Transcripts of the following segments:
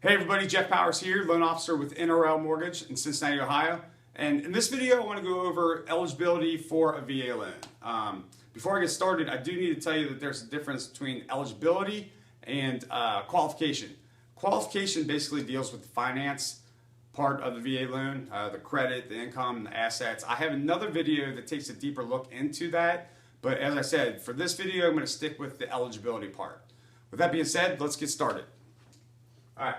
Hey everybody, Jeff Powers here, loan officer with NRL Mortgage in Cincinnati, Ohio. And in this video, I want to go over eligibility for a VA loan. Before I get started, I do need to tell you that there's a difference between eligibility and qualification. Qualification basically deals with the finance part of the VA loan, the credit, the income, the assets. I have another video that takes a deeper look into that. But as I said, for this video, I'm going to stick with the eligibility part. With that being said, let's get started. All right,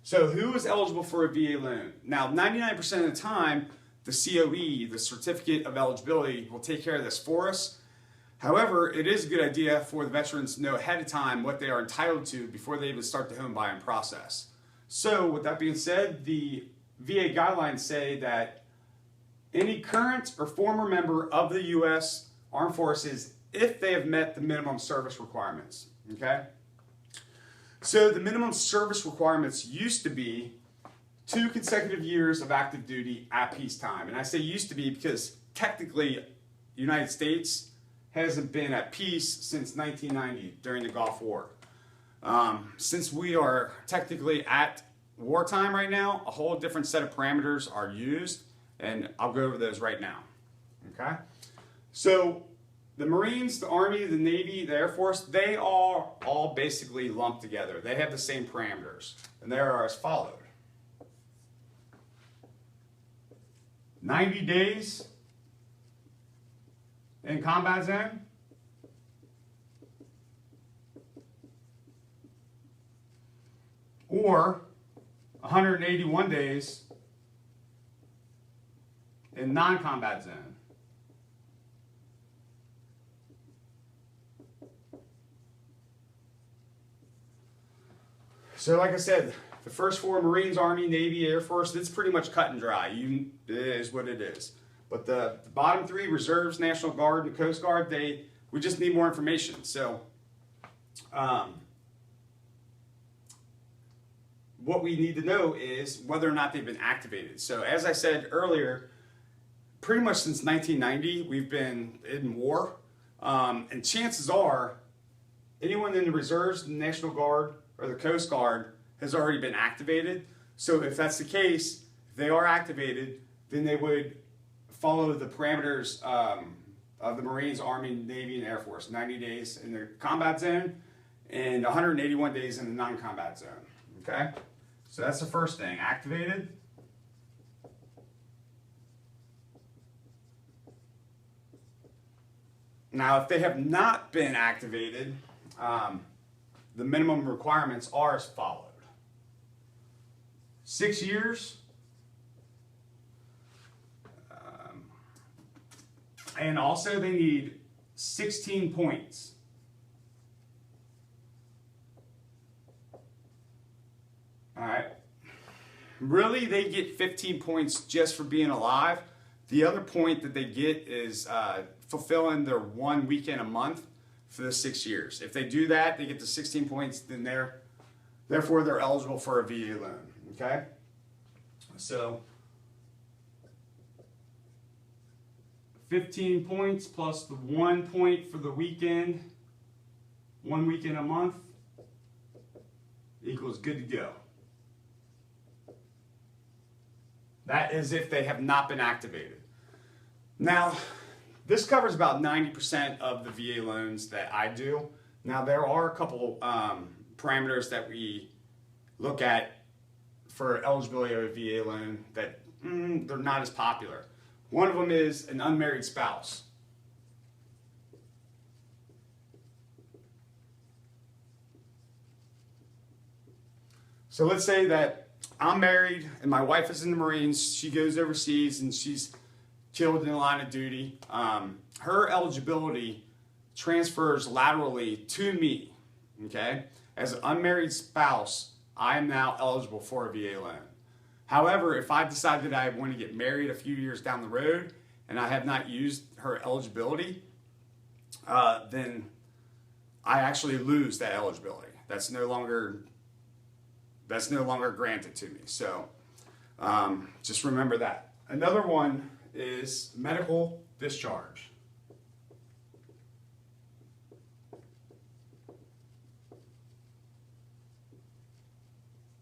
so who is eligible for a VA loan? Now, 99% of the time, the COE, the Certificate of Eligibility, will take care of this for us. However, it is a good idea for the veterans to know ahead of time what they are entitled to before they even start the home buying process. So with that being said, the VA guidelines say that any current or former member of the U.S. Armed Forces, if they have met the minimum service requirements, okay? So the minimum service requirements used to be 2 consecutive years of active duty at peacetime. And I say used to be because technically the United States hasn't been at peace since 1990 during the Gulf War. Since we are technically at wartime right now, a whole different set of parameters are used, and I'll go over those right now. Okay? So the Marines, the Army, the Navy, the Air Force, they are all basically lumped together. They have the same parameters, and they are as followed. 90 days in combat zone, or 181 days in non-combat zone. So like I said, the first 4, Marines, Army, Navy, Air Force, it's pretty much cut and dry. It is what it is. But the bottom 3, Reserves, National Guard, and Coast Guard, we just need more information. So what we need to know is whether or not they've been activated. So as I said earlier, pretty much since 1990, we've been in war. And chances are, anyone in the Reserves, the National Guard, or the Coast Guard has already been activated. So if that's the case, if they are activated, then they would follow the parameters of the Marines, Army, Navy, and Air Force. 90 days in the combat zone and 181 days in the non-combat zone. Okay? So that's the first thing, activated. Now, if they have not been activated, the minimum requirements are as followed. 6 years, and also they need 16 points. All right. Really, they get 15 points just for being alive. The other point that they get is fulfilling their 1 weekend a month for the 6 years. If they do that, they get the 16 points, then therefore they're eligible for a VA loan, okay? So 15 points plus the 1 point for the weekend, 1 weekend a month, equals good to go. That is if they have not been activated. Now, this covers about 90% of the VA loans that I do. Now, there are a couple parameters that we look at for eligibility of a VA loan that they're not as popular. One of them is an unmarried spouse. So let's say that I'm married and my wife is in the Marines. She goes overseas and she's killed in the line of duty. Her eligibility transfers laterally to me, okay? As an unmarried spouse, I am now eligible for a VA loan. However, if I decide that I want to get married a few years down the road and I have not used her eligibility, then I actually lose that eligibility. That's no longer granted to me. So just remember that. Another one is medical discharge.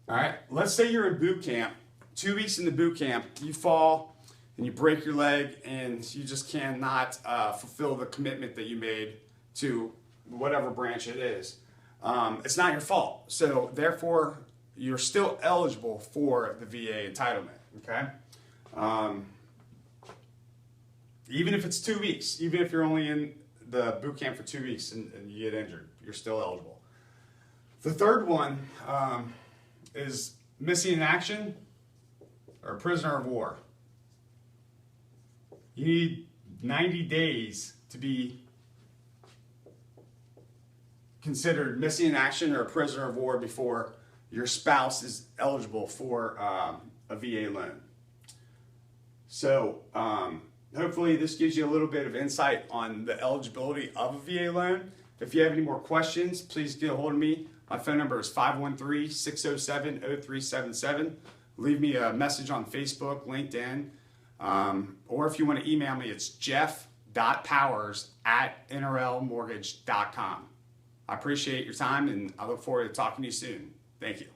All right, let's say you're in boot camp, 2 weeks into boot camp, you fall and you break your leg and you just cannot fulfill the commitment that you made to whatever branch it is. It's not your fault. So therefore, you're still eligible for the VA entitlement, okay? Even if it's 2 weeks, even if you're only in the boot camp for 2 weeks and you get injured, you're still eligible. The third one is missing in action or prisoner of war. You need 90 days to be considered missing in action or a prisoner of war before your spouse is eligible for a VA loan. So hopefully this gives you a little bit of insight on the eligibility of a VA loan. If you have any more questions, please get a hold of me. My phone number is 513-607-0377. Leave me a message on Facebook, LinkedIn, or if you want to email me, it's jeff.powers@nrlmortgage.com. I appreciate your time and I look forward to talking to you soon. Thank you.